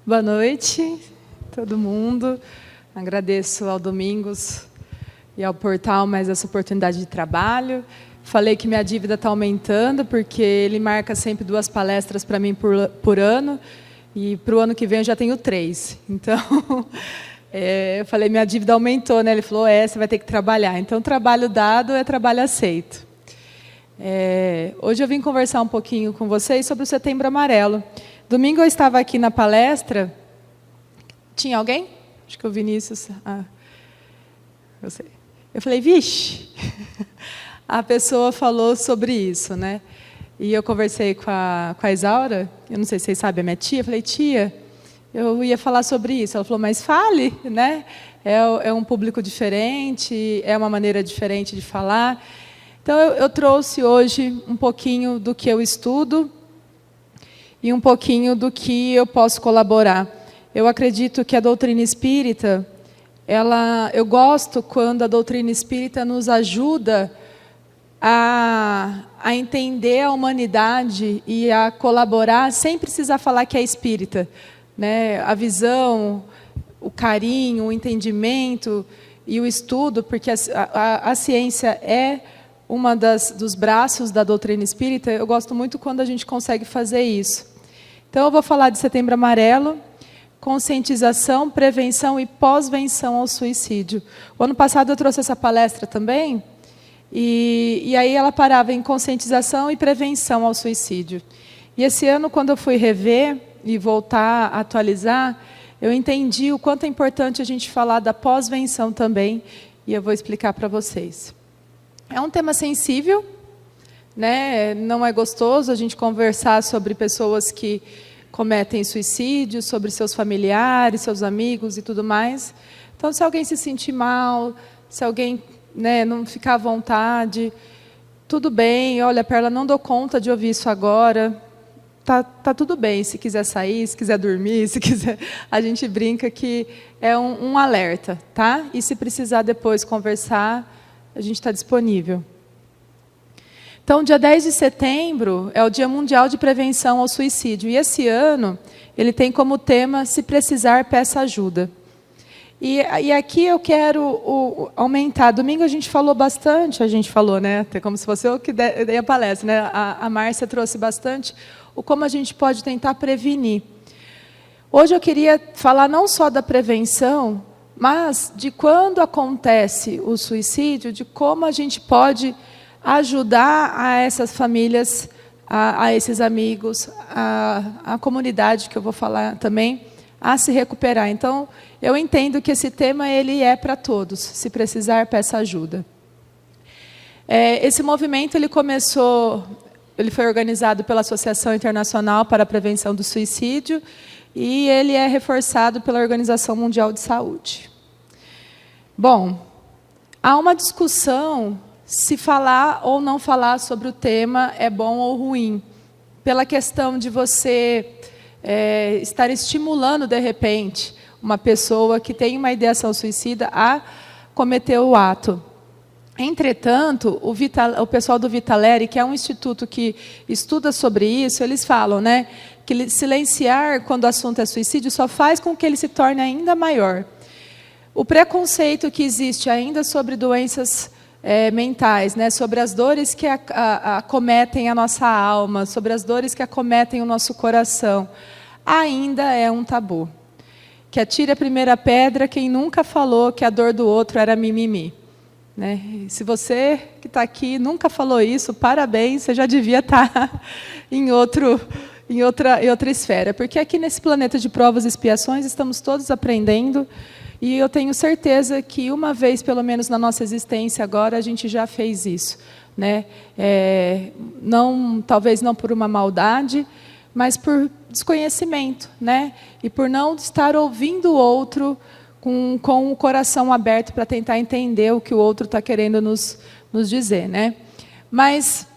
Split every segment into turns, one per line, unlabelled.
Boa noite, todo mundo. Agradeço ao Domingos e ao portal mais essa oportunidade de trabalho. Falei que minha dívida está aumentando, porque ele marca sempre 2 palestras para mim por ano, e para o ano que vem eu já tenho 3. Então, eu falei, minha dívida aumentou, né? Ele falou, você vai ter que trabalhar. Então, trabalho dado é trabalho aceito. Hoje eu vim conversar um pouquinho com vocês sobre o Setembro Amarelo. Domingo eu estava aqui na palestra. Tinha alguém? Acho que o Vinícius. Eu sei. Eu falei, vixe, a pessoa falou sobre isso, né? E eu conversei com a Isaura, eu não sei se vocês sabem, a minha tia. Eu falei, tia, eu ia falar sobre isso. Ela falou, mas fale, né? É um público diferente, é uma maneira diferente de falar. Então, eu trouxe hoje um pouquinho do que eu estudo e um pouquinho do que eu posso colaborar. Eu acredito que a doutrina espírita, eu gosto quando a doutrina espírita nos ajuda a entender a humanidade e a colaborar, sem precisar falar que é espírita, né? A visão, o carinho, o entendimento e o estudo, porque a ciência é uma dos braços da doutrina espírita. Eu gosto muito quando a gente consegue fazer isso. Então, eu vou falar de Setembro Amarelo, conscientização, prevenção e pós-venção ao suicídio. O ano passado eu trouxe essa palestra também, e aí ela parava em conscientização e prevenção ao suicídio. E esse ano, quando eu fui rever e voltar a atualizar, eu entendi o quanto é importante a gente falar da pós-venção também, e eu vou explicar para vocês. É um tema sensível, né? Não é gostoso a gente conversar sobre pessoas que cometem suicídio, sobre seus familiares, seus amigos e tudo mais. Então, se alguém se sentir mal, se alguém, né, não ficar à vontade, tudo bem. Olha, Perla, não dou conta de ouvir isso agora. Tá tudo bem. Se quiser sair, se quiser dormir, se quiser, a gente brinca que é um alerta, tá? E se precisar depois conversar, a gente está disponível. Então, dia 10 de setembro é o Dia Mundial de Prevenção ao Suicídio. E esse ano, ele tem como tema, se precisar, peça ajuda. E aqui eu quero aumentar. Domingo a gente falou bastante, né? Até como se fosse eu que dei a palestra, né? A Márcia trouxe bastante o como a gente pode tentar prevenir. Hoje eu queria falar não só da prevenção, mas de quando acontece o suicídio, de como a gente pode ajudar a essas famílias, a esses amigos, a comunidade, que eu vou falar também, a se recuperar. Então, eu entendo que esse tema ele é para todos. Se precisar, peça ajuda. Esse movimento ele foi organizado pela Associação Internacional para a Prevenção do Suicídio e ele é reforçado pela Organização Mundial de Saúde. Bom, há uma discussão se falar ou não falar sobre o tema é bom ou ruim, pela questão de você estar estimulando, de repente, uma pessoa que tem uma ideação suicida a cometer o ato. Entretanto, o pessoal do Vitaleri, que é um instituto que estuda sobre isso, eles falam, né, que silenciar quando o assunto é suicídio só faz com que ele se torne ainda maior. O preconceito que existe ainda sobre doenças mentais, né, sobre as dores que acometem a nossa alma, sobre as dores que acometem o nosso coração, ainda é um tabu. Que atire a primeira pedra quem nunca falou que a dor do outro era mimimi. Né? Se você que está aqui nunca falou isso, parabéns, você já devia estar em outra esfera. Porque aqui nesse planeta de provas e expiações estamos todos aprendendo. E eu tenho certeza que uma vez, pelo menos na nossa existência agora, a gente já fez isso, né? Talvez não por uma maldade, mas por desconhecimento, né? E por não estar ouvindo o outro com o coração aberto para tentar entender o que o outro está querendo nos dizer, né? Mas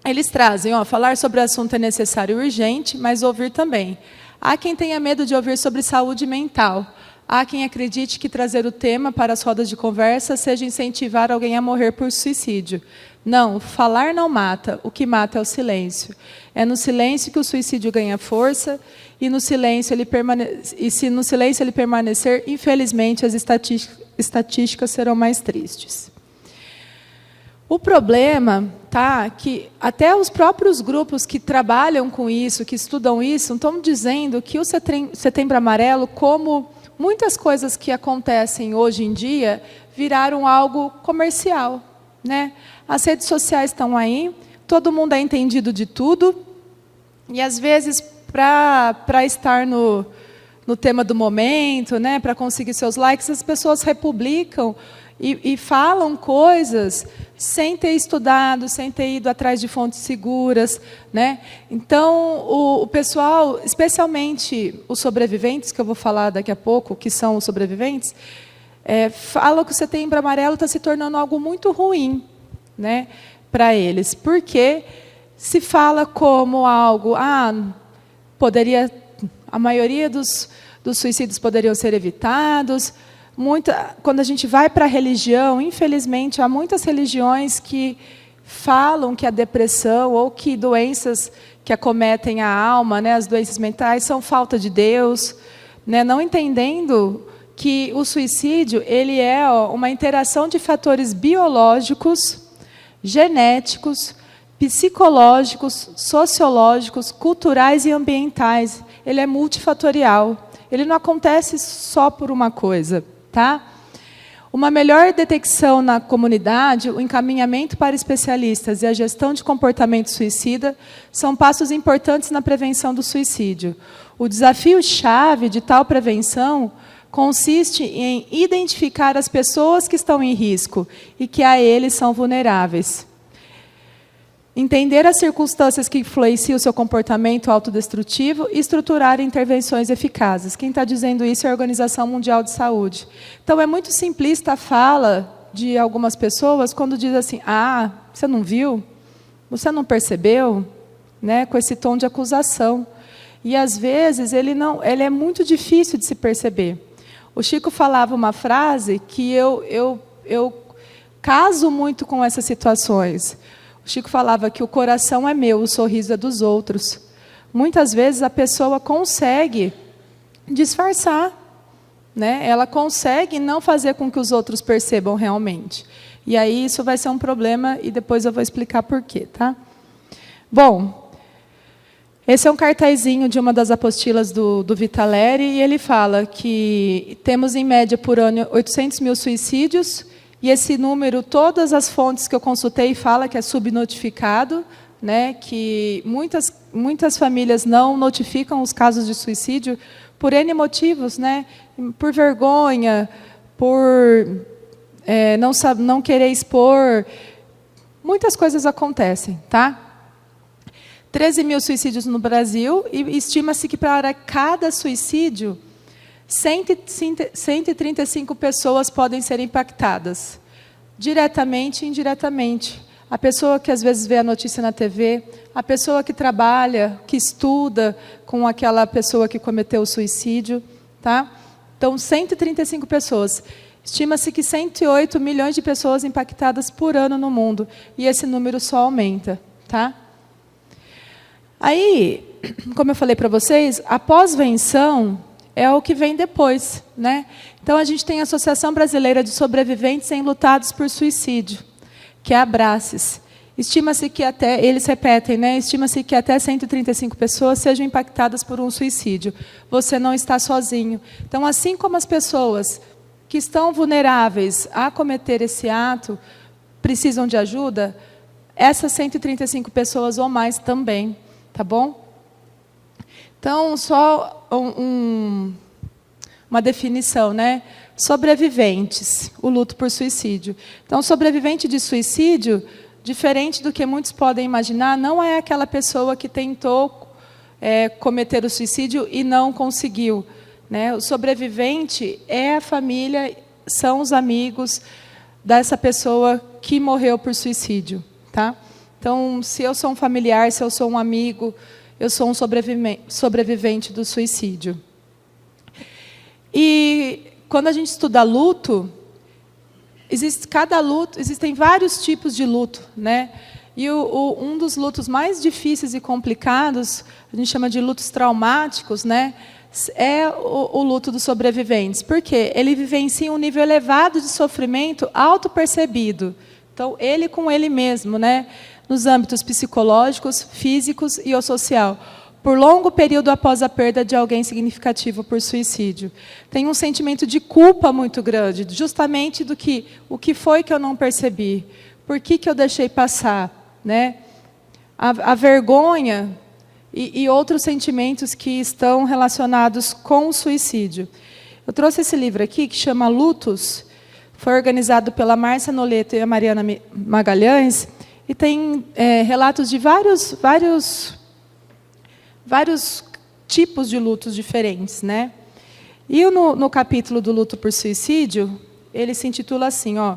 eles trazem, falar sobre o assunto é necessário e urgente, mas ouvir também. Há quem tenha medo de ouvir sobre saúde mental. Há quem acredite que trazer o tema para as rodas de conversa seja incentivar alguém a morrer por suicídio. Não, falar não mata, o que mata é o silêncio. É no silêncio que o suicídio ganha força, e no silêncio e se no silêncio ele permanecer, infelizmente, as estatísticas serão mais tristes. O problema que até os próprios grupos que trabalham com isso, que estudam isso, estão dizendo que o Setembro Amarelo, como muitas coisas que acontecem hoje em dia, viraram algo comercial, né? As redes sociais estão aí, todo mundo é entendido de tudo, e às vezes, para estar no tema do momento, né, para conseguir seus likes, as pessoas republicam e falam coisas sem ter estudado, sem ter ido atrás de fontes seguras, né? Então, o pessoal, especialmente os sobreviventes, que eu vou falar daqui a pouco, que são os sobreviventes, falam que o Setembro Amarelo está se tornando algo muito ruim, né, para eles, porque se fala como algo, a maioria dos suicídios poderiam ser evitados. Quando a gente vai para a religião, infelizmente, há muitas religiões que falam que a depressão ou que doenças que acometem a alma, né, as doenças mentais, são falta de Deus, né, não entendendo que o suicídio ele é uma interação de fatores biológicos, genéticos, psicológicos, sociológicos, culturais e ambientais. Ele é multifatorial. Ele não acontece só por uma coisa, tá? Uma melhor detecção na comunidade, o encaminhamento para especialistas e a gestão de comportamento suicida são passos importantes na prevenção do suicídio. O desafio-chave de tal prevenção consiste em identificar as pessoas que estão em risco e que a eles são vulneráveis. Entender as circunstâncias que influenciam o seu comportamento autodestrutivo e estruturar intervenções eficazes. Quem está dizendo isso é a Organização Mundial de Saúde. Então, é muito simplista a fala de algumas pessoas quando diz assim, você não viu? Você não percebeu? Né? Com esse tom de acusação. E, às vezes, ele é muito difícil de se perceber. O Chico falava uma frase que eu caso muito com essas situações. O Chico falava que o coração é meu, o sorriso é dos outros. Muitas vezes a pessoa consegue disfarçar, né? Ela consegue não fazer com que os outros percebam realmente. E aí isso vai ser um problema e depois eu vou explicar por quê, tá? Bom, esse é um cartazinho de uma das apostilas do Vitaleri e ele fala que temos em média por ano 800 mil suicídios. E esse número, todas as fontes que eu consultei falam que é subnotificado, né, que muitas famílias não notificam os casos de suicídio por N motivos, né, por vergonha, por não querer expor. Muitas coisas acontecem, tá? 13 mil suicídios no Brasil e estima-se que para cada suicídio 135 pessoas podem ser impactadas, diretamente e indiretamente. A pessoa que às vezes vê a notícia na TV, a pessoa que trabalha, que estuda com aquela pessoa que cometeu o suicídio, tá? Então, 135 pessoas. Estima-se que 108 milhões de pessoas impactadas por ano no mundo, e esse número só aumenta, tá? Aí, como eu falei para vocês, a pós-venção é o que vem depois, né? Então, a gente tem a Associação Brasileira de Sobreviventes Enlutados por Suicídio, que é a Abraces. Estima-se que eles repetem, né? Estima-se que até 135 pessoas sejam impactadas por um suicídio. Você não está sozinho. Então, assim como as pessoas que estão vulneráveis a cometer esse ato precisam de ajuda, essas 135 pessoas ou mais também, tá bom? Então, só uma definição, né? Sobreviventes, o luto por suicídio. Então, sobrevivente de suicídio, diferente do que muitos podem imaginar, não é aquela pessoa que tentou cometer o suicídio e não conseguiu, né? O sobrevivente é a família, são os amigos dessa pessoa que morreu por suicídio, tá? Então, se eu sou um familiar, se eu sou um amigo, eu sou um sobrevivente do suicídio. E quando a gente estuda luto, existem vários tipos de luto, né? E um dos lutos mais difíceis e complicados, a gente chama de lutos traumáticos, né? É o luto dos sobreviventes. Por quê? Ele vivencia um nível elevado de sofrimento autopercebido. Então, ele com ele mesmo, né? Nos âmbitos psicológicos, físicos e o social, por longo período após a perda de alguém significativo por suicídio. Tem um sentimento de culpa muito grande, justamente o que foi que eu não percebi, por que eu deixei passar, né? A vergonha e outros sentimentos que estão relacionados com o suicídio. Eu trouxe esse livro aqui, que chama Lutos, foi organizado pela Márcia Noleto e a Mariana Magalhães, e tem relatos de vários tipos de lutos diferentes, né? E no capítulo do luto por suicídio, ele se intitula assim, ó,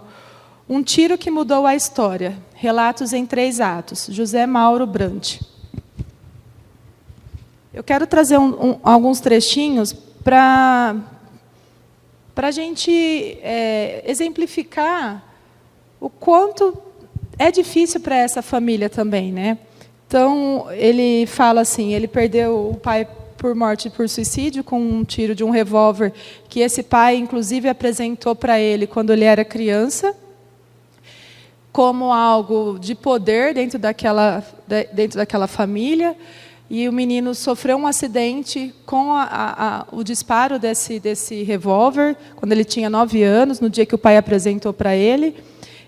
Um tiro que mudou a história, relatos em 3 atos, José Mauro Brant. Eu quero trazer alguns trechinhos para a gente exemplificar o quanto é difícil para essa família também, né? Então, ele fala assim, ele perdeu o pai por morte por suicídio, com um tiro de um revólver, que esse pai, inclusive, apresentou para ele quando ele era criança, como algo de poder dentro daquela família. E o menino sofreu um acidente com o disparo desse revólver, quando ele tinha 9 anos, no dia que o pai apresentou para ele.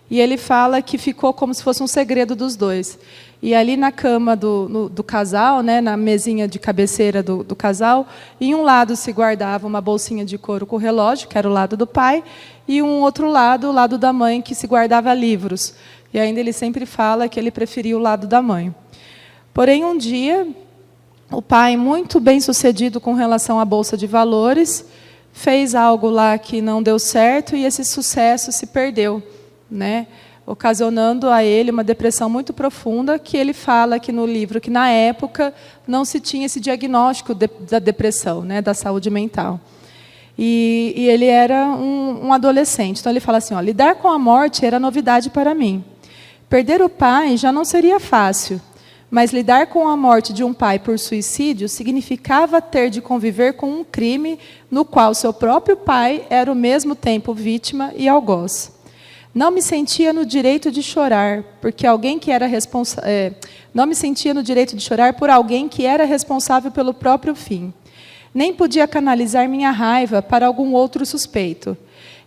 E ele fala que ficou como se fosse um segredo dos dois. E ali na cama do casal, né, na mesinha de cabeceira do casal, em um lado se guardava uma bolsinha de couro com relógio, que era o lado do pai, e um outro lado, o lado da mãe, que se guardava livros. E ainda ele sempre fala que ele preferia o lado da mãe. Porém, um dia, o pai, muito bem-sucedido com relação à Bolsa de Valores, fez algo lá que não deu certo e esse sucesso se perdeu, né? Ocasionando a ele uma depressão muito profunda, que ele fala aqui no livro que, na época, não se tinha esse diagnóstico da depressão, né, da saúde mental. E ele era um adolescente. Então, ele fala assim, ó, lidar com a morte era novidade para mim. Perder o pai já não seria fácil, mas lidar com a morte de um pai por suicídio significava ter de conviver com um crime no qual seu próprio pai era ao mesmo tempo vítima e algoz. Não me sentia no direito de chorar, porque alguém que era não me sentia no direito de chorar por alguém que era responsável pelo próprio fim. Nem podia canalizar minha raiva para algum outro suspeito.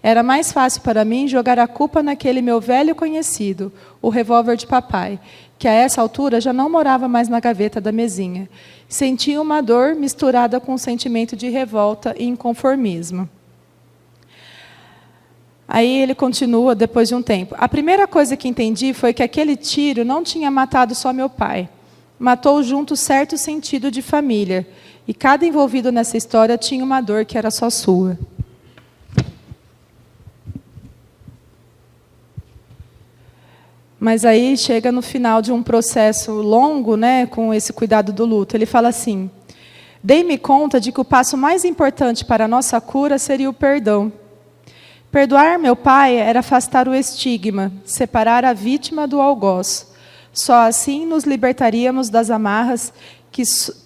Era mais fácil para mim jogar a culpa naquele meu velho conhecido, o revólver de papai, que a essa altura já não morava mais na gaveta da mesinha. Sentia uma dor misturada com um sentimento de revolta e inconformismo. Aí ele continua, depois de um tempo. A primeira coisa que entendi foi que aquele tiro não tinha matado só meu pai. Matou junto certo sentido de família. E cada envolvido nessa história tinha uma dor que era só sua. Mas aí chega no final de um processo longo, né, com esse cuidado do luto. Ele fala assim, dei-me conta de que o passo mais importante para a nossa cura seria o perdão. Perdoar meu pai era afastar o estigma, separar a vítima do algoz. Só assim nos libertaríamos das amarras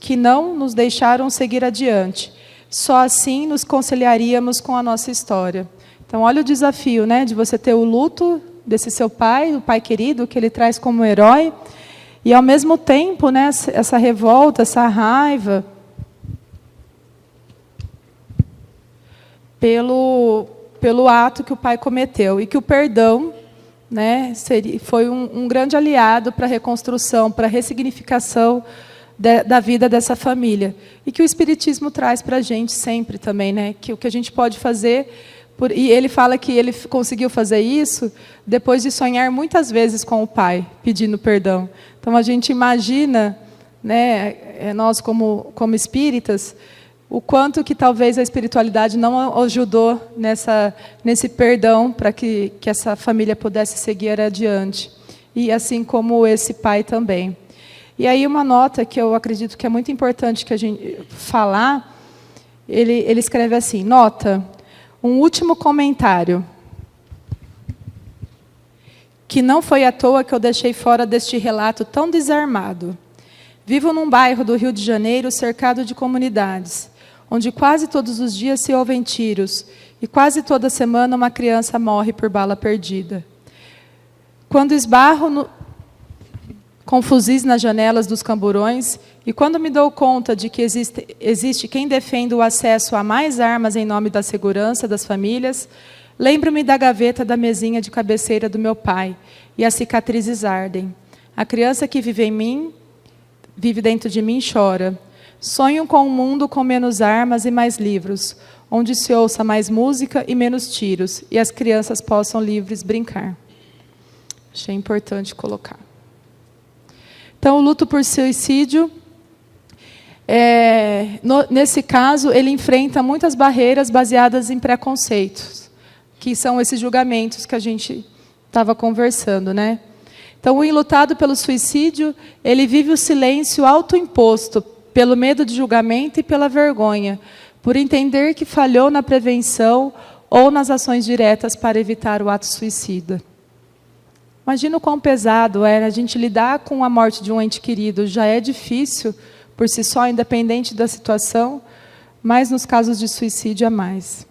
que não nos deixaram seguir adiante. Só assim nos conciliaríamos com a nossa história. Então, olha o desafio, né, de você ter o luto desse seu pai, o pai querido, que ele traz como herói, e, ao mesmo tempo, né, essa revolta, essa raiva, pelo ato que o pai cometeu, e que o perdão, né, foi um grande aliado para a reconstrução, para a ressignificação da vida dessa família. E que o Espiritismo traz para a gente sempre também, né, que o que a gente pode fazer... E ele fala que ele conseguiu fazer isso depois de sonhar muitas vezes com o pai, pedindo perdão. Então, a gente imagina, né, nós como espíritas, o quanto que talvez a espiritualidade não ajudou nesse perdão para que essa família pudesse seguir adiante. E assim como esse pai também. E aí uma nota que eu acredito que é muito importante que a gente falar, ele escreve assim, nota, um último comentário. que não foi à toa que eu deixei fora deste relato tão desarmado. Vivo num bairro do Rio de Janeiro cercado de comunidades, onde quase todos os dias se ouvem tiros e quase toda semana uma criança morre por bala perdida. Quando esbarro com fuzis nas janelas dos camburões e quando me dou conta de que existe quem defenda o acesso a mais armas em nome da segurança das famílias, lembro-me da gaveta da mesinha de cabeceira do meu pai e as cicatrizes ardem. A criança que vive dentro de mim chora. Sonho com um mundo com menos armas e mais livros, onde se ouça mais música e menos tiros, e as crianças possam livres brincar. Achei importante colocar. Então, o luto por suicídio, nesse caso, ele enfrenta muitas barreiras baseadas em preconceitos, que são esses julgamentos que a gente estava conversando, né? Então, o enlutado pelo suicídio, ele vive o silêncio autoimposto pelo medo de julgamento e pela vergonha, por entender que falhou na prevenção ou nas ações diretas para evitar o ato suicida. Imagina o quão pesado é a gente lidar com a morte de um ente querido. Já é difícil, por si só, independente da situação, mas nos casos de suicídio é mais.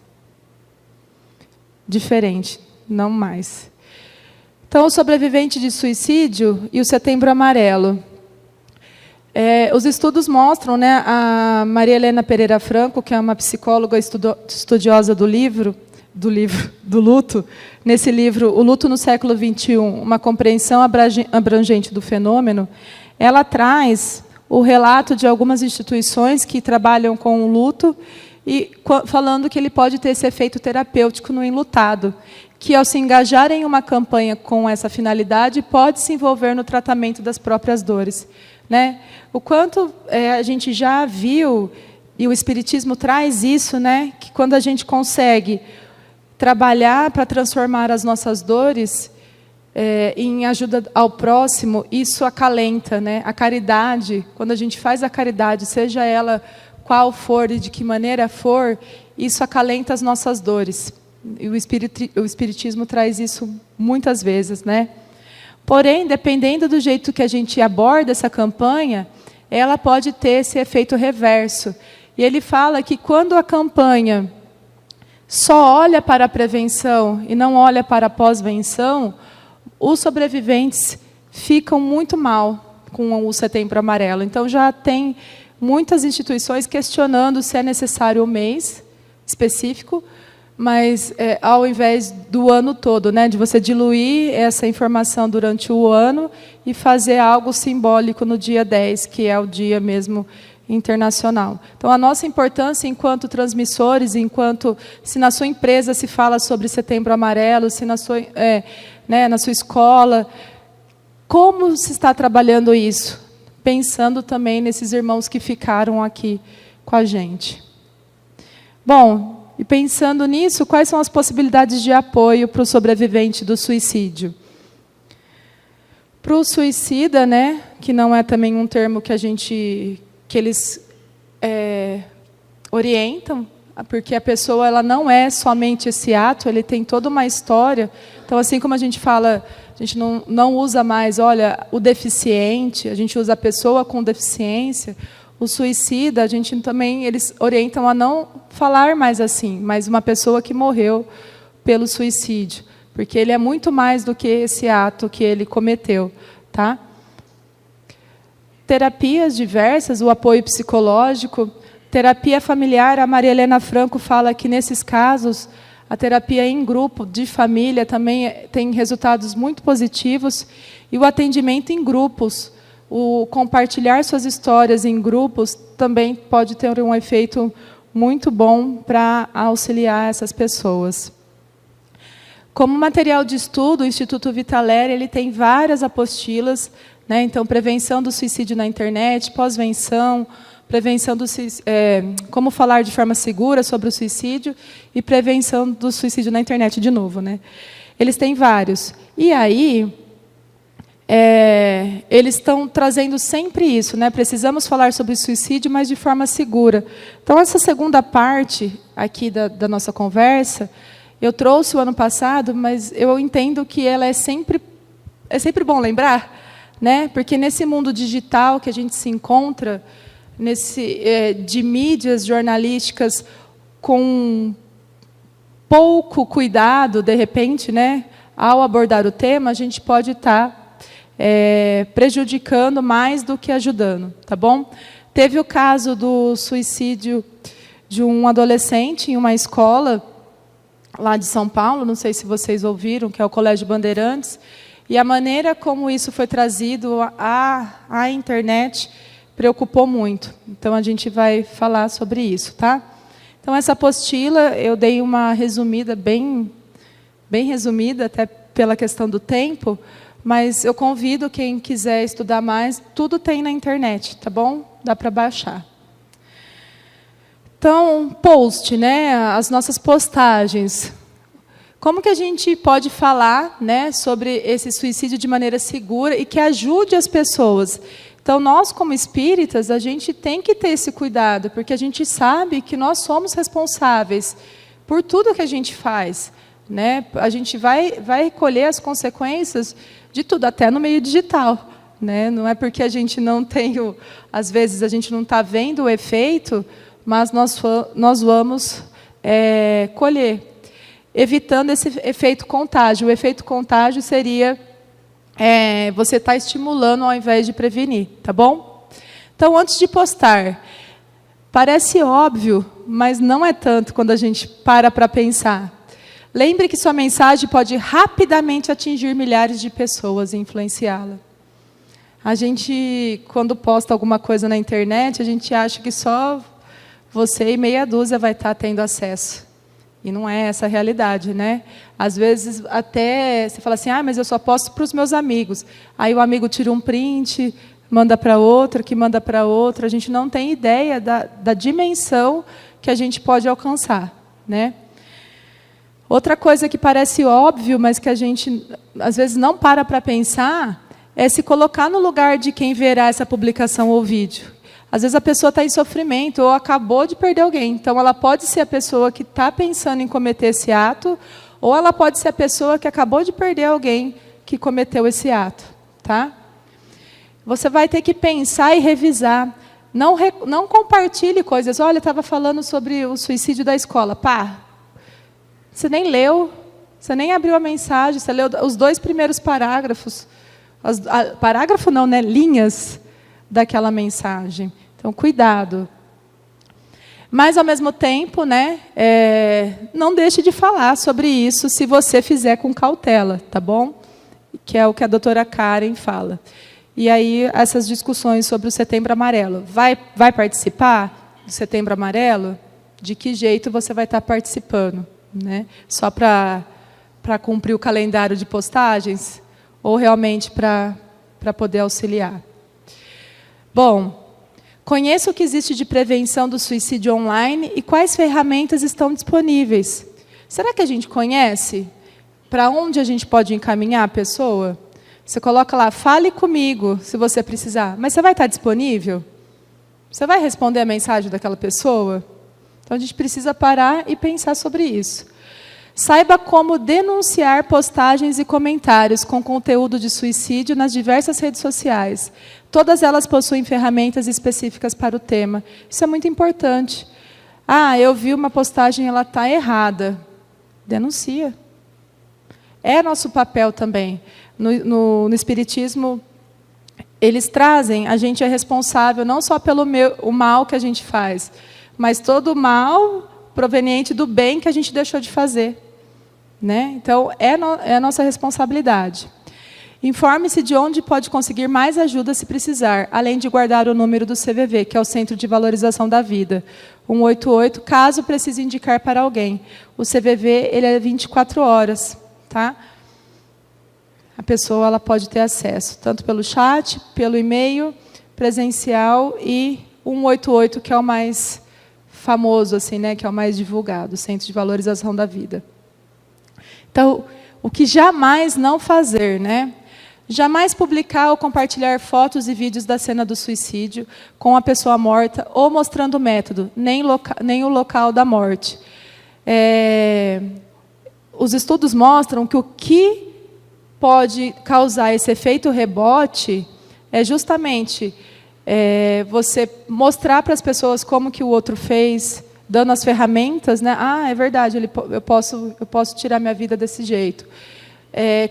Diferente, não mais. Então, o sobrevivente de suicídio e o Setembro Amarelo. Os estudos mostram, né, a Maria Helena Pereira Franco, que é uma psicóloga estudiosa do luto, nesse livro, O Luto no Século XXI, uma compreensão abrangente do fenômeno, ela traz o relato de algumas instituições que trabalham com o luto e falando que ele pode ter esse efeito terapêutico no enlutado, que ao se engajar em uma campanha com essa finalidade, pode se envolver no tratamento das próprias dores. Né? O quanto a gente já viu, e o Espiritismo traz isso, né? Que quando a gente consegue trabalhar para transformar as nossas dores em ajuda ao próximo, isso acalenta, né? A caridade, quando a gente faz a caridade, seja ela qual for e de que maneira for, isso acalenta as nossas dores. E o Espiritismo traz isso muitas vezes, né? Porém, dependendo do jeito que a gente aborda essa campanha, ela pode ter esse efeito reverso. E ele fala que quando a campanha só olha para a prevenção e não olha para a pós-venção, os sobreviventes ficam muito mal com o Setembro Amarelo. Então, já tem muitas instituições questionando se é necessário um mês específico, mas ao invés do ano todo, né, de você diluir essa informação durante o ano e fazer algo simbólico no dia 10, que é o dia mesmo internacional. Então, a nossa importância enquanto transmissores, se na sua empresa se fala sobre Setembro Amarelo, se na sua escola, como se está trabalhando isso? Pensando também nesses irmãos que ficaram aqui com a gente. Bom, e pensando nisso, quais são as possibilidades de apoio para o sobrevivente do suicídio? Para o suicida, né, que não é também um termo que eles orientam, porque a pessoa ela não é somente esse ato, ele tem toda uma história. Então, assim como a gente fala, a gente não usa mais, olha, o deficiente, a gente usa a pessoa com deficiência. O suicida, eles orientam a não falar mais assim, mas uma pessoa que morreu pelo suicídio, porque ele é muito mais do que esse ato que ele cometeu, tá? Terapias diversas, o apoio psicológico, terapia familiar. A Maria Helena Franco fala que nesses casos a terapia em grupo, de família, também tem resultados muito positivos, e o atendimento em grupos. O compartilhar suas histórias em grupos também pode ter um efeito muito bom para auxiliar essas pessoas. Como material de estudo, o Instituto Vitaler ele tem várias apostilas, né? Então, prevenção do suicídio na internet, pós-venção, prevenção do como falar de forma segura sobre o suicídio e prevenção do suicídio na internet, de novo, né? Eles têm vários. E aí, eles estão trazendo sempre isso, né? Precisamos falar sobre suicídio, mas de forma segura. Então, essa segunda parte aqui da nossa conversa, eu trouxe o ano passado, mas eu entendo que ela é sempre é sempre bom lembrar, né? Porque nesse mundo digital que a gente se encontra, de mídias jornalísticas com pouco cuidado, de repente, né, ao abordar o tema, a gente pode estar prejudicando mais do que ajudando, tá bom? Teve o caso do suicídio de um adolescente em uma escola lá de São Paulo, não sei se vocês ouviram, que é o Colégio Bandeirantes, e a maneira como isso foi trazido à internet preocupou muito. Então, a gente vai falar sobre isso, tá? Então, essa apostila, eu dei uma resumida, bem resumida, até pela questão do tempo, mas eu convido quem quiser estudar mais, tudo tem na internet, tá bom? Dá para baixar. Então, post, né? As nossas postagens. Como que a gente pode falar, né, sobre esse suicídio de maneira segura e que ajude as pessoas? Então, nós, como espíritas, a gente tem que ter esse cuidado, porque a gente sabe que nós somos responsáveis por tudo que a gente faz, né? A gente vai colher as consequências de tudo, até no meio digital, né? Não é porque a gente não tem, às vezes a gente não está vendo o efeito, mas nós vamos colher, evitando esse efeito contágio. O efeito contágio seria você estar estimulando ao invés de prevenir, tá bom? Então, antes de postar, parece óbvio, mas não é tanto quando a gente para pensar. Lembre que sua mensagem pode rapidamente atingir milhares de pessoas e influenciá-la. A gente, quando posta alguma coisa na internet, a gente acha que só você e meia dúzia vai estar tendo acesso. E não é essa a realidade, né? Às vezes, até você fala assim, mas eu só posto para os meus amigos. Aí o amigo tira um print, manda para outro, que manda para outro. A gente não tem ideia da dimensão que a gente pode alcançar, né? Outra coisa que parece óbvio, mas que a gente, às vezes, não para pensar, é se colocar no lugar de quem verá essa publicação ou vídeo. Às vezes a pessoa está em sofrimento ou acabou de perder alguém. Então, ela pode ser a pessoa que está pensando em cometer esse ato, ou ela pode ser a pessoa que acabou de perder alguém que cometeu esse ato. Tá? Você vai ter que pensar e revisar. Não compartilhe coisas. Olha, eu estava falando sobre o suicídio da escola. Você nem leu, você nem abriu a mensagem, você leu os 2 primeiros parágrafos. Parágrafo não, né? Linhas daquela mensagem. Então, cuidado. Mas, ao mesmo tempo, né, não deixe de falar sobre isso se você fizer com cautela, tá bom? Que é o que a doutora Karen fala. E aí, essas discussões sobre o Setembro Amarelo. Vai participar do Setembro Amarelo? De que jeito você vai estar participando? Né? Só para cumprir o calendário de postagens? Ou realmente para poder auxiliar? Bom, conheça o que existe de prevenção do suicídio online e quais ferramentas estão disponíveis. Será que a gente conhece? Para onde a gente pode encaminhar a pessoa? Você coloca lá, fale comigo, se você precisar. Mas você vai estar disponível? Você vai responder a mensagem daquela pessoa? Então, a gente precisa parar e pensar sobre isso. Saiba como denunciar postagens e comentários com conteúdo de suicídio nas diversas redes sociais. Todas elas possuem ferramentas específicas para o tema. Isso é muito importante. Eu vi uma postagem, ela está errada. Denuncia. É nosso papel também. No Espiritismo, eles trazem, a gente é responsável não só pelo o mal que a gente faz, mas todo o mal proveniente do bem que a gente deixou de fazer. Né? Então, é a nossa responsabilidade. Informe-se de onde pode conseguir mais ajuda se precisar, além de guardar o número do CVV, que é o Centro de Valorização da Vida, 188, caso precise indicar para alguém. O CVV ele é 24 horas. Tá? A pessoa ela pode ter acesso, tanto pelo chat, pelo e-mail, presencial e 188, que é o mais famoso, assim, né, que é o mais divulgado, o Centro de Valorização da Vida. Então, o que jamais não fazer, né? Jamais publicar ou compartilhar fotos e vídeos da cena do suicídio com a pessoa morta ou mostrando o método, nem o local da morte. Os estudos mostram que o que pode causar esse efeito rebote é justamente você mostrar para as pessoas como que o outro fez, dando as ferramentas, né? Ah, é verdade, eu posso tirar minha vida desse jeito.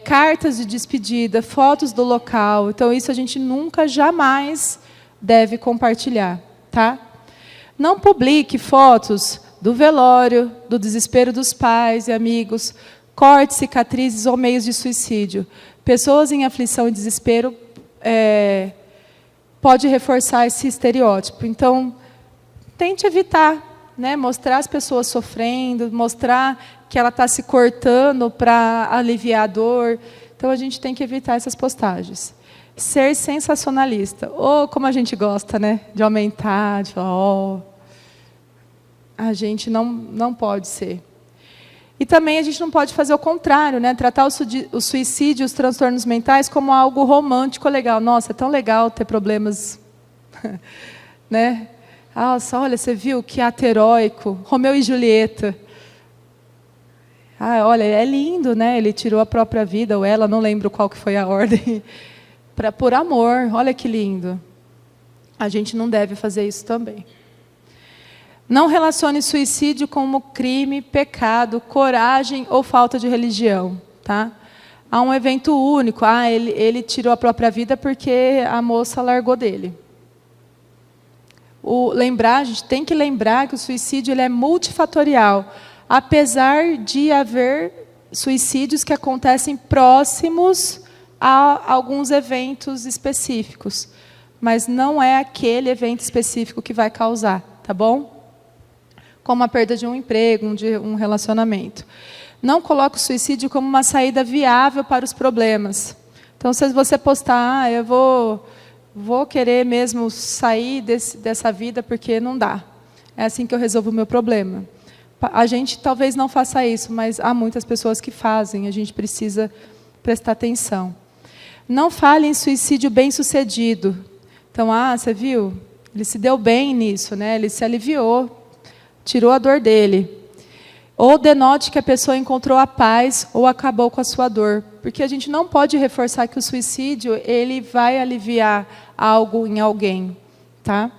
Cartas de despedida, fotos do local. Então, isso a gente nunca, jamais deve compartilhar. Tá? Não publique fotos do velório, do desespero dos pais e amigos, cortes, cicatrizes ou meios de suicídio. Pessoas em aflição e desespero pode reforçar esse estereótipo. Então, tente evitar, né? Mostrar as pessoas sofrendo, mostrar que ela está se cortando para aliviar a dor. Então, a gente tem que evitar essas postagens. Ser sensacionalista. Ou como a gente gosta, né? De aumentar, de falar, a gente não pode ser. E também a gente não pode fazer o contrário, né? Tratar o suicídio e os transtornos mentais como algo romântico legal. Nossa, é tão legal ter problemas, né? Nossa, olha, você viu que ato heróico, Romeu e Julieta. Ah, olha, é lindo, né? Ele tirou a própria vida, ou ela, não lembro qual que foi a ordem, por amor. Olha que lindo. A gente não deve fazer isso também. Não relacione suicídio como crime, pecado, coragem ou falta de religião. Tá? Há um evento único. Ele tirou a própria vida porque a moça largou dele. A gente tem que lembrar que o suicídio ele é multifatorial. Apesar de haver suicídios que acontecem próximos a alguns eventos específicos. Mas não é aquele evento específico que vai causar. Tá bom? Como a perda de um emprego, de um relacionamento. Não coloque o suicídio como uma saída viável para os problemas. Então, se você postar, eu vou querer mesmo sair dessa vida porque não dá. É assim que eu resolvo o meu problema. A gente talvez não faça isso, mas há muitas pessoas que fazem. A gente precisa prestar atenção. Não fale em suicídio bem-sucedido. Então, você viu? Ele se deu bem nisso, né? Ele se aliviou. Tirou a dor dele. Ou denote que a pessoa encontrou a paz ou acabou com a sua dor. Porque a gente não pode reforçar que o suicídio ele vai aliviar algo em alguém. Tá?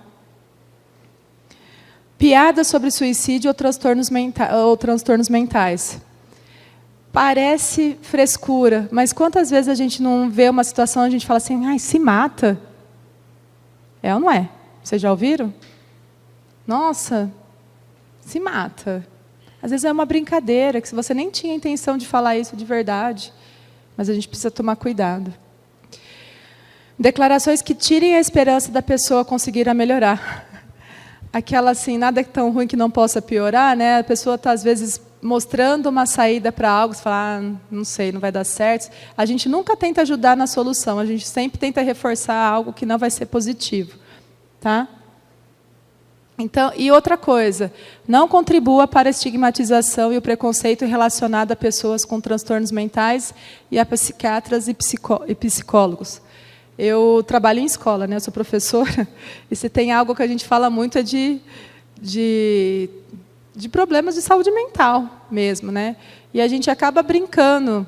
Piada sobre suicídio ou transtornos mentais. Parece frescura, mas quantas vezes a gente não vê uma situação e a gente fala assim, se mata? É ou não é? Vocês já ouviram? Nossa... se mata. Às vezes é uma brincadeira, que você nem tinha intenção de falar isso de verdade, mas a gente precisa tomar cuidado. Declarações que tirem a esperança da pessoa conseguir melhorar. Aquela assim, nada é tão ruim que não possa piorar, né? A pessoa está, às vezes, mostrando uma saída para algo, você fala, não sei, não vai dar certo. A gente nunca tenta ajudar na solução, a gente sempre tenta reforçar algo que não vai ser positivo. Tá? Então, e outra coisa, não contribua para a estigmatização e o preconceito relacionado a pessoas com transtornos mentais e a psiquiatras e psicólogos. Eu trabalho em escola, né? Eu sou professora, e se tem algo que a gente fala muito é de problemas de saúde mental mesmo, né? E a gente acaba brincando,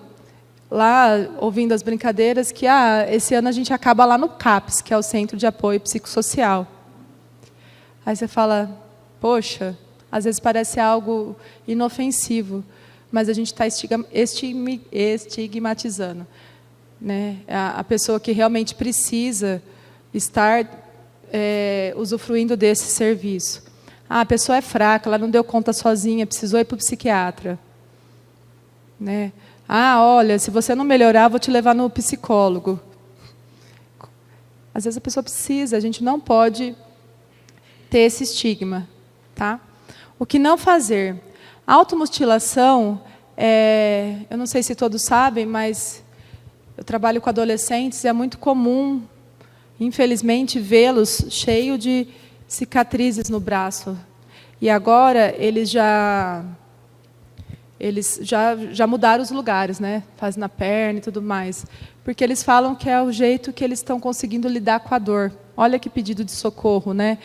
lá, ouvindo as brincadeiras, que esse ano a gente acaba lá no CAPS, que é o Centro de Apoio Psicossocial. Aí você fala, poxa, às vezes parece algo inofensivo, mas a gente está estigmatizando, né? A pessoa que realmente precisa estar usufruindo desse serviço. A pessoa é fraca, ela não deu conta sozinha, precisou ir para o psiquiatra. Né? Olha, se você não melhorar, eu vou te levar no psicólogo. Às vezes a pessoa precisa, a gente não pode ter esse estigma. Tá? O que não fazer? Automutilação, eu não sei se todos sabem, mas eu trabalho com adolescentes e é muito comum, infelizmente, vê-los cheios de cicatrizes no braço. E agora eles já mudaram os lugares, né? Fazem na perna e tudo mais. Porque eles falam que é o jeito que eles estão conseguindo lidar com a dor. Olha que pedido de socorro, né?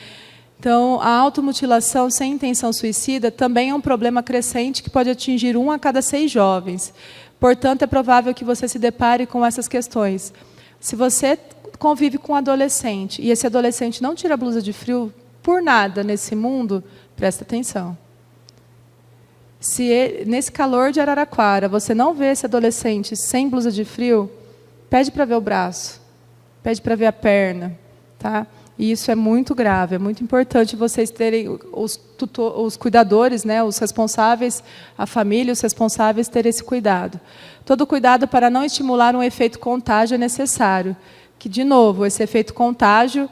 Então, a automutilação sem intenção suicida também é um problema crescente que pode atingir 1 a cada 6 jovens. Portanto, é provável que você se depare com essas questões. Se você convive com um adolescente e esse adolescente não tira a blusa de frio por nada nesse mundo, presta atenção. Se nesse calor de Araraquara você não vê esse adolescente sem blusa de frio, pede para ver o braço, pede para ver a perna, tá? E isso é muito grave, é muito importante vocês terem, os cuidadores, né, os responsáveis, a família, os responsáveis, terem esse cuidado. Todo cuidado para não estimular um efeito contágio é necessário. Que, de novo, esse efeito contágio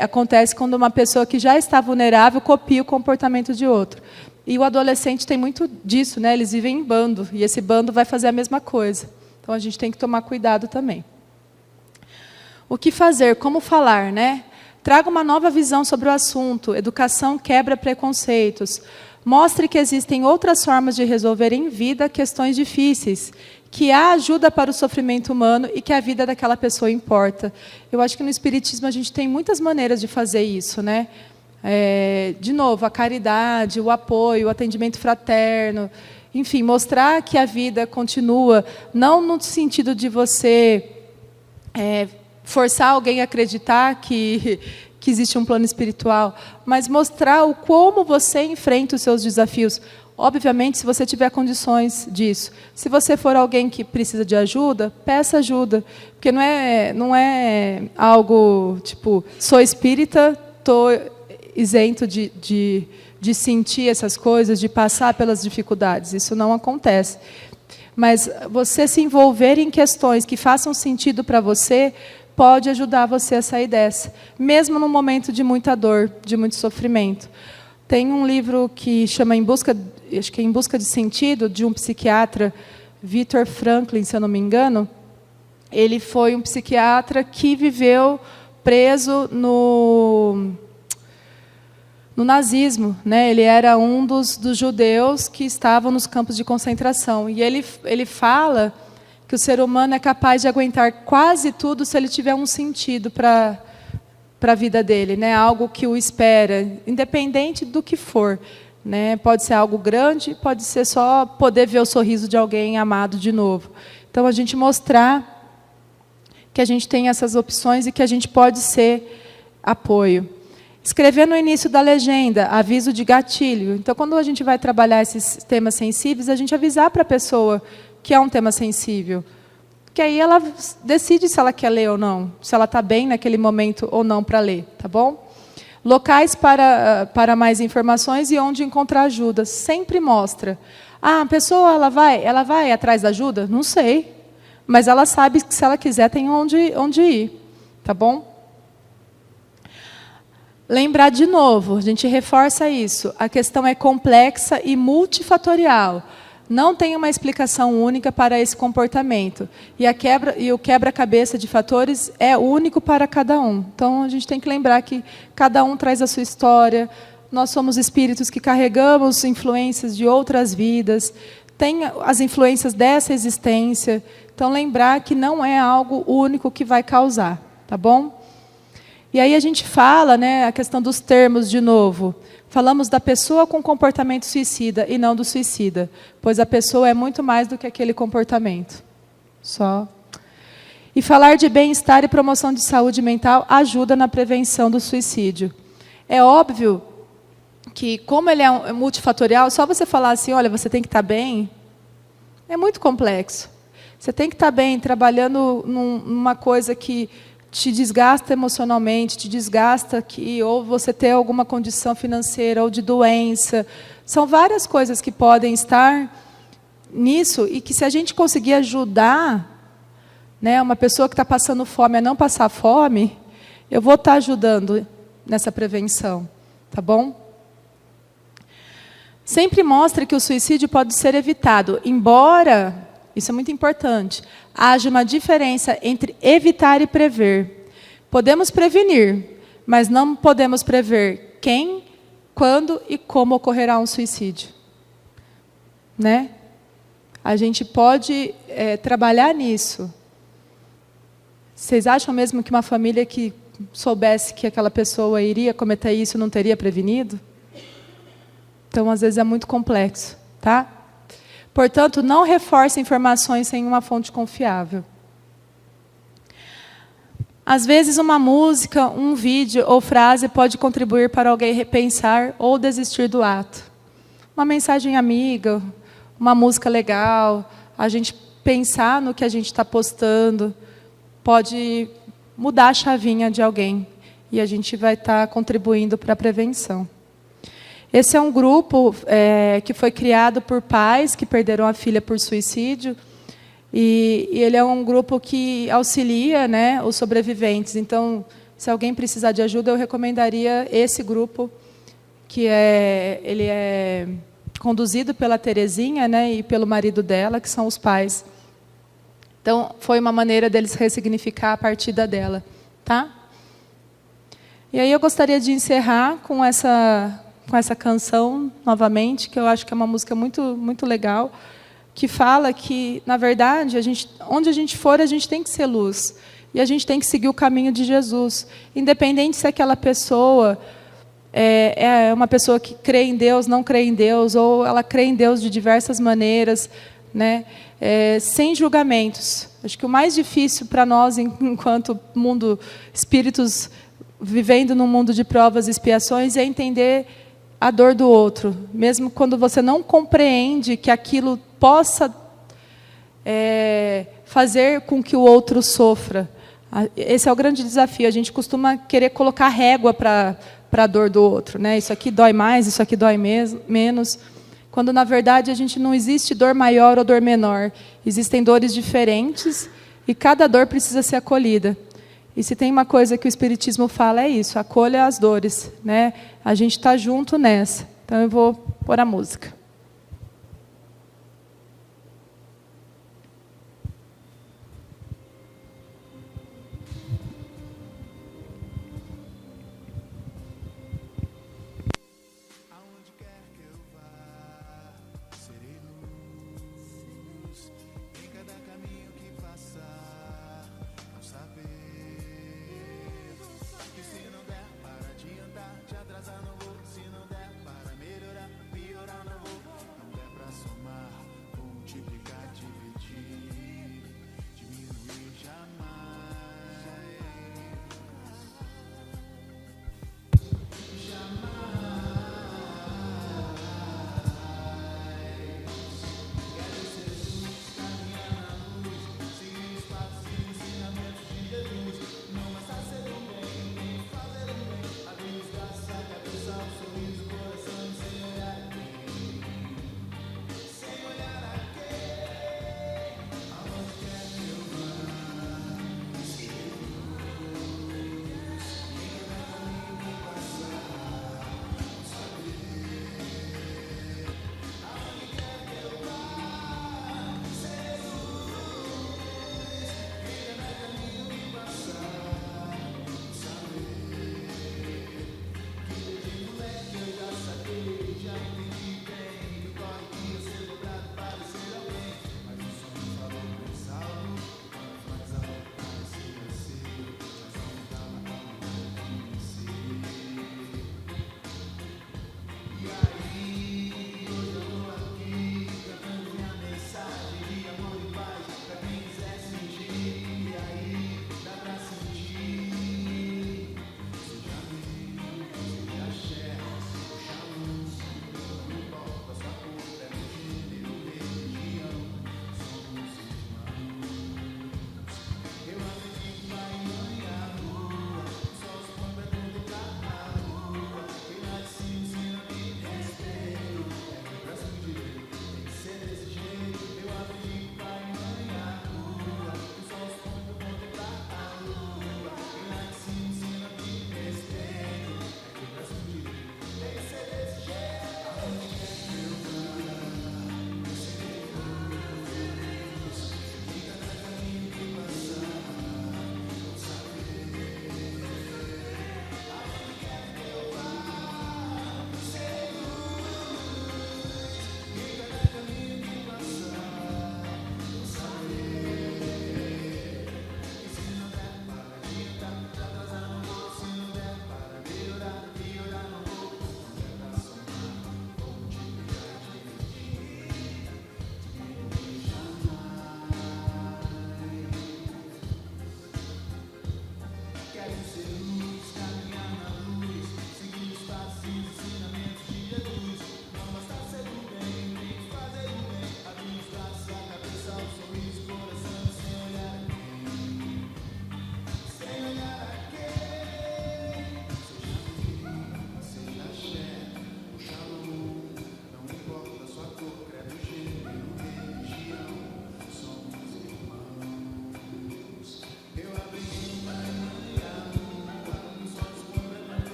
acontece quando uma pessoa que já está vulnerável copia o comportamento de outro. E o adolescente tem muito disso, né? Eles vivem em bando, e esse bando vai fazer a mesma coisa. Então, a gente tem que tomar cuidado também. O que fazer? Como falar, né? Traga uma nova visão sobre o assunto. Educação quebra preconceitos. Mostre que existem outras formas de resolver em vida questões difíceis, que há ajuda para o sofrimento humano e que a vida daquela pessoa importa. Eu acho que no Espiritismo a gente tem muitas maneiras de fazer isso, né? De novo, a caridade, o apoio, o atendimento fraterno, enfim, mostrar que a vida continua, não no sentido de você forçar alguém a acreditar que existe um plano espiritual, mas mostrar como você enfrenta os seus desafios. Obviamente, se você tiver condições disso. Se você for alguém que precisa de ajuda, peça ajuda. Porque não é algo tipo, sou espírita, estou isento de sentir essas coisas, de passar pelas dificuldades. Isso não acontece. Mas você se envolver em questões que façam sentido para você pode ajudar você a sair dessa, mesmo num momento de muita dor, de muito sofrimento. Tem um livro que chama acho que é Em Busca de Sentido, de um psiquiatra, Viktor Frankl, se eu não me engano. Ele foi um psiquiatra que viveu preso no nazismo, né? Ele era um dos judeus que estavam nos campos de concentração. E ele fala que o ser humano é capaz de aguentar quase tudo se ele tiver um sentido para a vida dele, né? Algo que o espera, independente do que for, né? Pode ser algo grande, pode ser só poder ver o sorriso de alguém amado de novo. Então, a gente mostrar que a gente tem essas opções e que a gente pode ser apoio. Escrever no início da legenda, aviso de gatilho. Então, quando a gente vai trabalhar esses temas sensíveis, a gente avisar para a pessoa que é um tema sensível. Que aí ela decide se ela quer ler ou não, se ela está bem naquele momento ou não para ler, tá bom? Locais para mais informações e onde encontrar ajuda. Sempre mostra. A pessoa ela vai atrás da ajuda? Não sei. Mas ela sabe que se ela quiser tem onde ir. Tá bom? Lembrar de novo, a gente reforça isso. A questão é complexa e multifatorial. Não tem uma explicação única para esse comportamento. E o quebra-cabeça de fatores é único para cada um. Então, a gente tem que lembrar que cada um traz a sua história. Nós somos espíritos que carregamos influências de outras vidas. Tem as influências dessa existência. Então, lembrar que não é algo único que vai causar. Tá bom? E aí a gente fala, né, a questão dos termos de novo. Falamos da pessoa com comportamento suicida e não do suicida, pois a pessoa é muito mais do que aquele comportamento. Só. E falar de bem-estar e promoção de saúde mental ajuda na prevenção do suicídio. É óbvio que, como ele é multifatorial, só você falar assim, olha, você tem que estar bem, é muito complexo. Você tem que estar bem, trabalhando numa coisa que te desgasta emocionalmente, te desgasta ou você ter alguma condição financeira ou de doença. São várias coisas que podem estar nisso e que, se a gente conseguir ajudar, né, uma pessoa que está passando fome a não passar fome, eu vou estar ajudando nessa prevenção. Tá bom? Sempre mostre que o suicídio pode ser evitado, embora, isso é muito importante, haja uma diferença entre evitar e prever. Podemos prevenir, mas não podemos prever quem, quando e como ocorrerá um suicídio. Né? A gente pode trabalhar nisso. Vocês acham mesmo que uma família que soubesse que aquela pessoa iria cometer isso, não teria prevenido? Então, às vezes, é muito complexo, tá? Portanto, não reforce informações sem uma fonte confiável. Às vezes, uma música, um vídeo ou frase pode contribuir para alguém repensar ou desistir do ato. Uma mensagem amiga, uma música legal, a gente pensar no que a gente está postando, pode mudar a chavinha de alguém. E a gente vai estar contribuindo para a prevenção. Esse é um grupo que foi criado por pais que perderam a filha por suicídio. E ele é um grupo que auxilia, né, os sobreviventes. Então, se alguém precisar de ajuda, eu recomendaria esse grupo, que ele é conduzido pela Terezinha, né, e pelo marido dela, que são os pais. Então, foi uma maneira deles ressignificar a partida dela. Tá? E aí eu gostaria de encerrar com essa canção, novamente, que eu acho que é uma música muito, muito legal, que fala que, na verdade, onde a gente for, a gente tem que ser luz. E a gente tem que seguir o caminho de Jesus. Independente se aquela pessoa é uma pessoa que crê em Deus, não crê em Deus, ou ela crê em Deus de diversas maneiras, né? Sem julgamentos. Acho que o mais difícil para nós, enquanto mundo, espíritos vivendo num mundo de provas e expiações, é entender a dor do outro, mesmo quando você não compreende que aquilo possa fazer com que o outro sofra. Esse é o grande desafio. A gente costuma querer colocar régua para a dor do outro, né? Isso aqui dói mais, isso aqui dói menos. Quando, na verdade, não existe dor maior ou dor menor. Existem dores diferentes e cada dor precisa ser acolhida. E se tem uma coisa que o Espiritismo fala, é isso: acolha as dores, né? A gente está junto nessa. Então, eu vou pôr a música.
Se não der para melhorar, piorar, não vou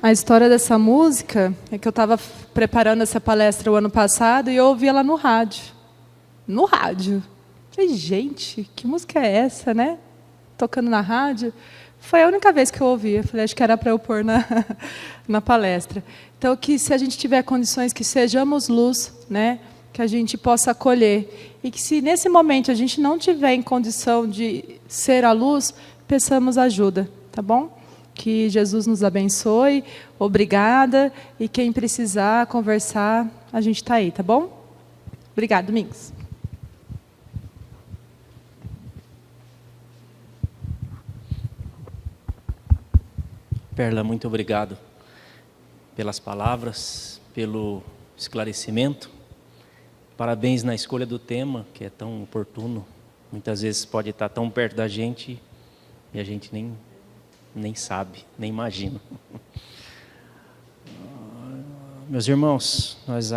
A história dessa música é que eu estava preparando essa palestra o ano passado e eu ouvi ela no rádio. No rádio. Falei, gente, que música é essa, né? Tocando na rádio. Foi a única vez que eu ouvi. Eu falei, acho que era para eu pôr na palestra. Então, que se a gente tiver condições, que sejamos luz, né? Que a gente possa acolher. E que se nesse momento a gente não tiver em condição de ser a luz, peçamos ajuda, tá bom? Que Jesus nos abençoe. Obrigada. E quem precisar conversar, a gente está aí, tá bom? Obrigada, Domingos.
Perla, muito obrigado pelas palavras, pelo esclarecimento. Parabéns na escolha do tema, que é tão oportuno. Muitas vezes pode estar tão perto da gente e a gente nem sabe, nem imagina. Meus irmãos, nós